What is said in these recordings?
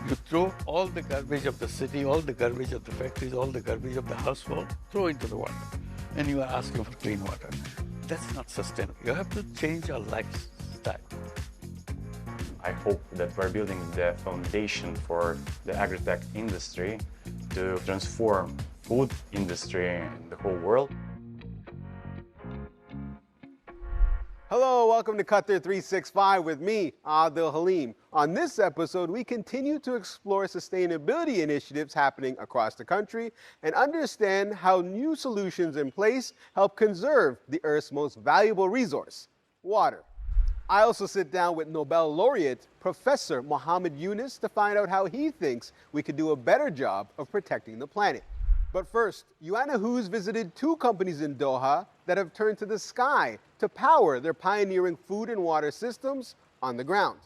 You throw all the garbage of the city, all the garbage of the factories, all the garbage of the household, throw into the water. And you are asking for clean water. That's not sustainable. You have to change our lifestyle. I hope that we're building the foundation for the agri-tech industry to transform food industry in the whole world. Hello, welcome to Qatar 365 with me, Adil Halim. On this episode, we continue to explore sustainability initiatives happening across the country and understand how new solutions in place help conserve the Earth's most valuable resource, water. I also sit down with Nobel laureate Professor Muhammad Yunus to find out how he thinks we could do a better job of protecting the planet. But first, Joanna Hoos visited two companies in Doha that have turned to the sky to power their pioneering food and water systems on the ground.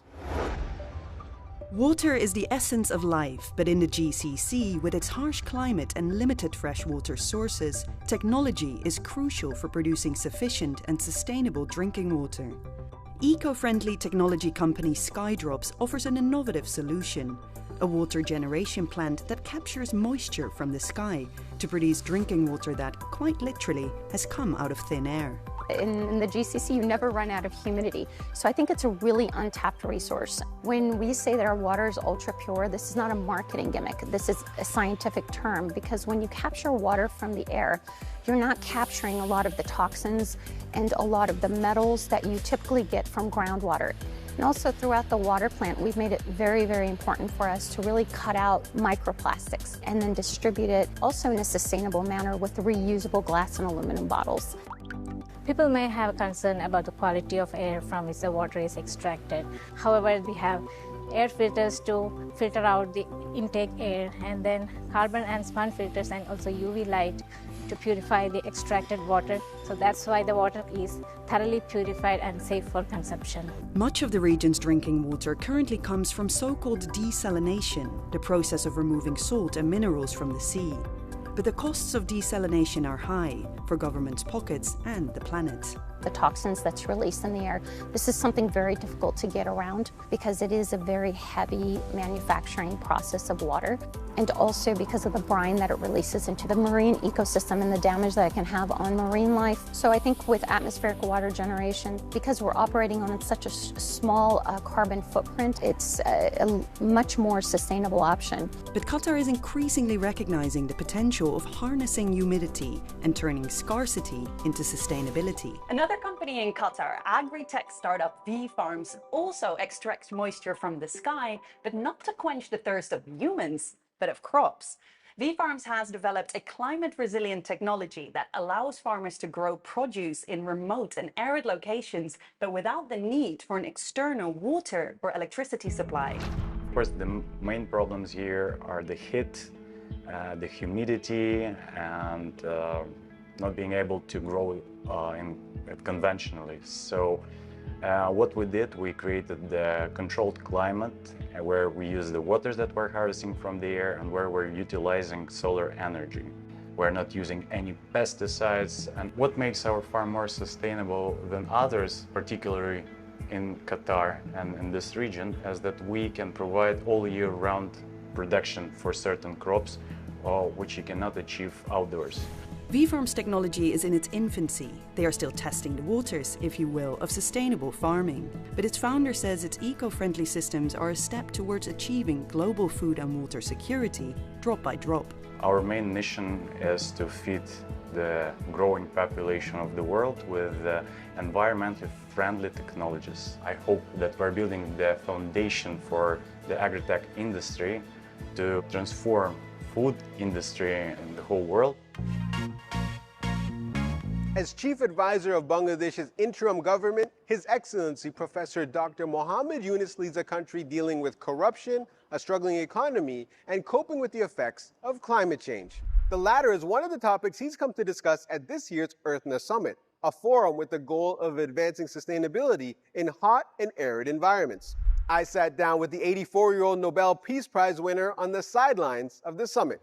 Water is the essence of life, but in the GCC, with its harsh climate and limited freshwater sources, technology is crucial for producing sufficient and sustainable drinking water. Eco-friendly technology company Skydrops offers an innovative solution, a water generation plant that captures moisture from the sky to produce drinking water that, quite literally, has come out of thin air. In the GCC, you never run out of humidity. So I think it's a really untapped resource. When we say that our water is ultra pure, this is not a marketing gimmick. This is a scientific term because when you capture water from the air, you're not capturing a lot of the toxins and a lot of the metals that you typically get from groundwater. And also throughout the water plant, we've made it very, very important for us to really cut out microplastics and then distribute it also in a sustainable manner with reusable glass and aluminum bottles. People may have concern about the quality of air from which the water is extracted. However, we have air filters to filter out the intake air, and then carbon and sponge filters, and also UV light to purify the extracted water. So that's why the water is thoroughly purified and safe for consumption. Much of the region's drinking water currently comes from so-called desalination, the process of removing salt and minerals from the sea. But the costs of desalination are high for governments' pockets and the planet. The toxins that's released in the air, this is something very difficult to get around because it is a very heavy manufacturing process of water, and also because of the brine that it releases into the marine ecosystem and the damage that it can have on marine life. So I think with atmospheric water generation, because we're operating on such a small carbon footprint, it's a much more sustainable option. But Qatar is increasingly recognizing the potential of harnessing humidity and turning scarcity into sustainability. Another company in Qatar, agri-tech startup V-Farms, also extracts moisture from the sky, but not to quench the thirst of humans, but of crops. V-Farms has developed a climate-resilient technology that allows farmers to grow produce in remote and arid locations, but without the need for an external water or electricity supply. Of course, the main problems here are the heat, the humidity, and not being able to grow conventionally. So what we did, we created the controlled climate where we use the waters that we're harvesting from the air and where we're utilizing solar energy. We're not using any pesticides. And what makes our farm more sustainable than others, particularly in Qatar and in this region, is that we can provide all year round production for certain crops, which you cannot achieve outdoors. V-Farms technology is in its infancy. They are still testing the waters, if you will, of sustainable farming. But its founder says its eco-friendly systems are a step towards achieving global food and water security, drop by drop. Our main mission is to feed the growing population of the world with environmentally friendly technologies. I hope that we're building the foundation for the agri-tech industry to transform food industry in the whole world. As Chief Advisor of Bangladesh's interim government, His Excellency Professor Dr. Muhammad Yunus leads a country dealing with corruption, a struggling economy, and coping with the effects of climate change. The latter is one of the topics he's come to discuss at this year's EarthNA Summit, a forum with the goal of advancing sustainability in hot and arid environments. I sat down with the 84-year-old Nobel Peace Prize winner on the sidelines of the summit.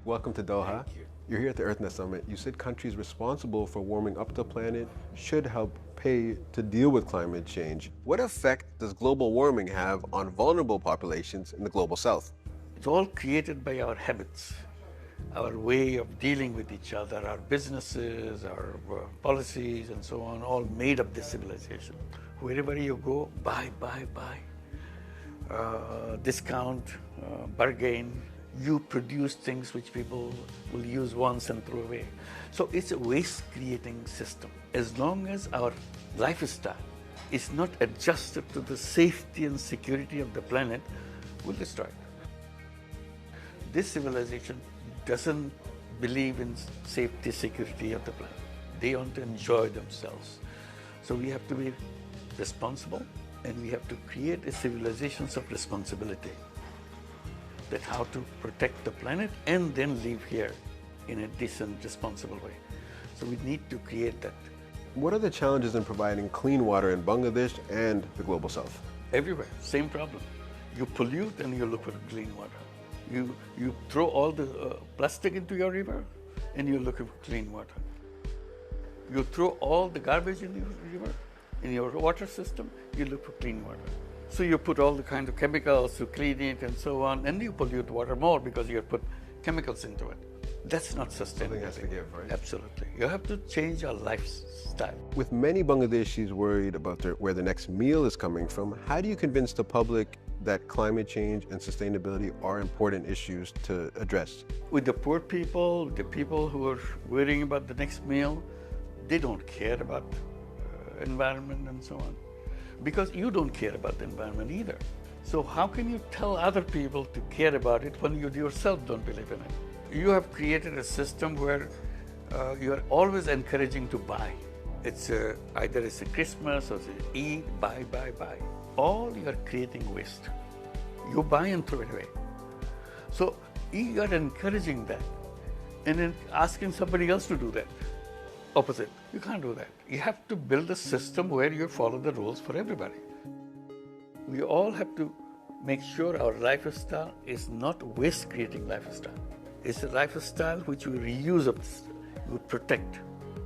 Welcome to Doha. You're here at the EarthNet Summit. You said countries responsible for warming up the planet should help pay to deal with climate change. What effect does global warming have on vulnerable populations in the global south? It's all created by our habits, our way of dealing with each other, our businesses, our policies, and so on, all made up this civilization. Wherever you go, buy, discount, bargain. You produce things which people will use once and throw away. So it's a waste-creating system. As long as our lifestyle is not adjusted to the safety and security of the planet, we'll destroy it. This civilization doesn't believe in safety, security of the planet. They want to enjoy themselves. So we have to be responsible, and we have to create a civilization of responsibility. That how to protect the planet and then live here in a decent, responsible way. So we need to create that. What are the challenges in providing clean water in Bangladesh and the global south? Everywhere, same problem. You pollute and you look for clean water. You throw all the plastic into your river and you're looking for clean water. You throw all the garbage in your river, in your water system, you look for clean water. So you put all the kind of chemicals to clean it and so on, and you pollute water more because you put chemicals into it. That's not sustainable. Something has to give, right? Absolutely. You have to change our lifestyle. With many Bangladeshis worried about where the next meal is coming from, how do you convince the public that climate change and sustainability are important issues to address? With the poor people, the people who are worrying about the next meal, they don't care about environment and so on. Because you don't care about the environment either. So how can you tell other people to care about it when you yourself don't believe in it? You have created a system where you are always encouraging to buy. It's either it's a Christmas or it's Eid, buy. All you are creating waste. You buy and throw it away. So you are encouraging that and then asking somebody else to do that. Opposite. You can't do that. You have to build a system where you follow the rules for everybody. We all have to make sure our lifestyle is not waste-creating lifestyle. It's a lifestyle which we reuse, we protect,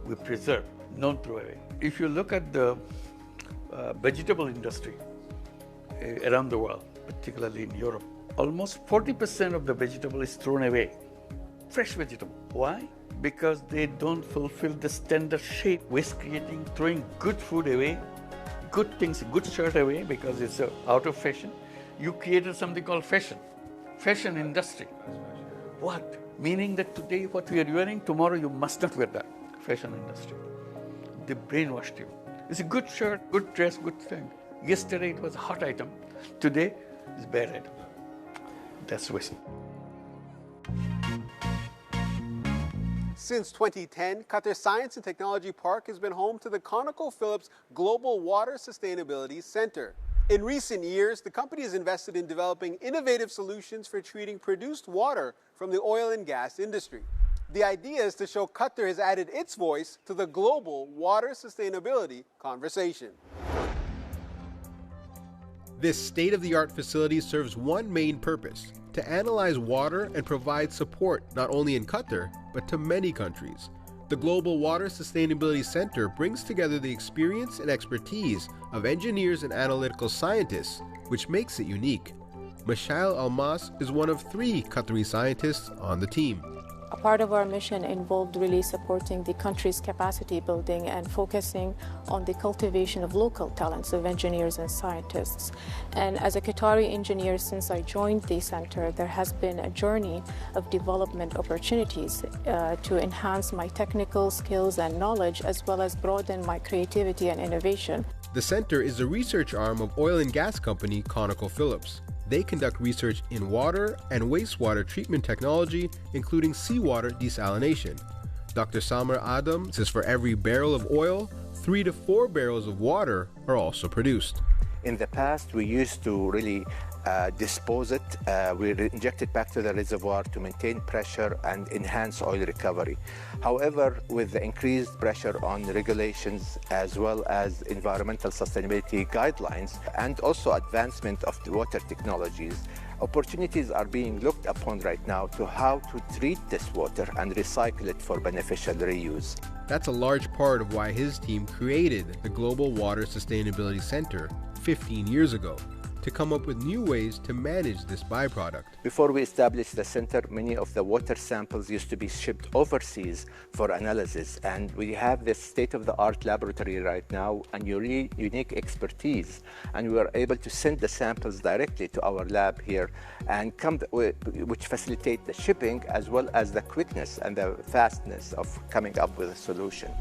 we preserve, not throw away. If you look at the vegetable industry around the world, particularly in Europe, almost 40% of the vegetable is thrown away. Fresh vegetable. Why? Because they don't fulfill the standard shape, waste creating, throwing good food away, good things, good shirt away because it's out of fashion. You created something called fashion industry. What? Meaning that today what we are wearing, tomorrow you must not wear that. Fashion industry. They brainwashed you. It's a good shirt, good dress, good thing. Yesterday it was a hot item. Today it's a bad item. That's waste. Since 2010, Qatar Science and Technology Park has been home to the ConocoPhillips Global Water Sustainability Center. In recent years, the company has invested in developing innovative solutions for treating produced water from the oil and gas industry. The idea is to show Qatar has added its voice to the global water sustainability conversation. This state-of-the-art facility serves one main purpose: to analyze water and provide support not only in Qatar, but to many countries. The Global Water Sustainability Center brings together the experience and expertise of engineers and analytical scientists, which makes it unique. Mashail Almas is one of 3 Qatari scientists on the team. A part of our mission involved really supporting the country's capacity building and focusing on the cultivation of local talents of engineers and scientists. And as a Qatari engineer, since I joined the center, there has been a journey of development opportunities to enhance my technical skills and knowledge, as well as broaden my creativity and innovation. The center is a research arm of oil and gas company ConocoPhillips. They conduct research in water and wastewater treatment technology, including seawater desalination. Dr. Samar Adam says for every barrel of oil, 3 to 4 barrels of water are also produced. In the past, we used to really dispose it. We inject it back to the reservoir to maintain pressure and enhance oil recovery. However, with the increased pressure on regulations as well as environmental sustainability guidelines and also advancement of the water technologies, Opportunities are being looked upon right now to how to treat this water and recycle it for beneficial reuse. That's a large part of why his team created the Global Water Sustainability Center 15 years ago, to come up with new ways to manage this byproduct. Before we established the center, many of the water samples used to be shipped overseas for analysis, and we have this state-of-the-art laboratory right now and unique expertise, and we are able to send the samples directly to our lab here, and which facilitate the shipping as well as the quickness and the fastness of coming up with a solution.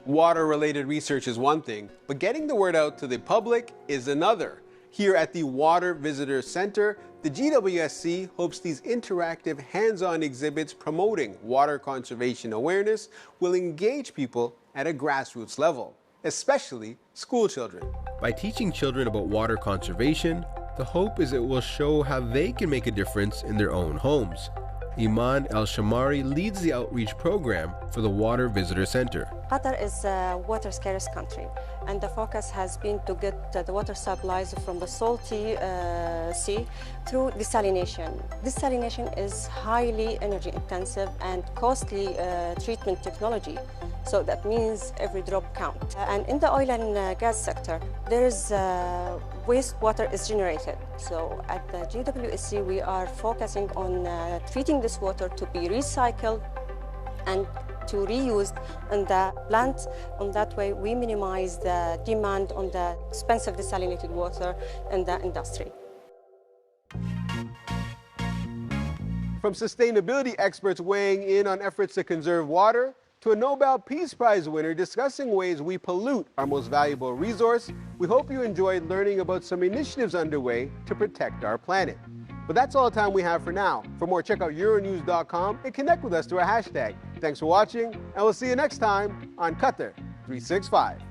Water-related research is one thing, but getting the word out to the public is another. Here at the Water Visitor Center, the GWSC hopes these interactive hands-on exhibits promoting water conservation awareness will engage people at a grassroots level, especially school children. By teaching children about water conservation, the hope is it will show how they can make a difference in their own homes. Iman El-Shamari leads the outreach program for the Water Visitor Center. Qatar is a water-scarce country, and the focus has been to get the water supplies from the salty sea through desalination. Desalination is highly energy-intensive and costly treatment technology, so that means every drop counts. And in the oil and gas sector, there is wastewater is generated. So at the GWSC, we are focusing on treating this water to be recycled and to reused in the plant. On that way, we minimize the demand on the expensive desalinated water in the industry. From sustainability experts weighing in on efforts to conserve water, to a Nobel Peace Prize winner discussing ways we pollute our most valuable resource, we hope you enjoyed learning about some initiatives underway to protect our planet. But that's all the time we have for now. For more, check out Euronews.com and connect with us through our hashtag. Thanks for watching, and we'll see you next time on Qatar 365.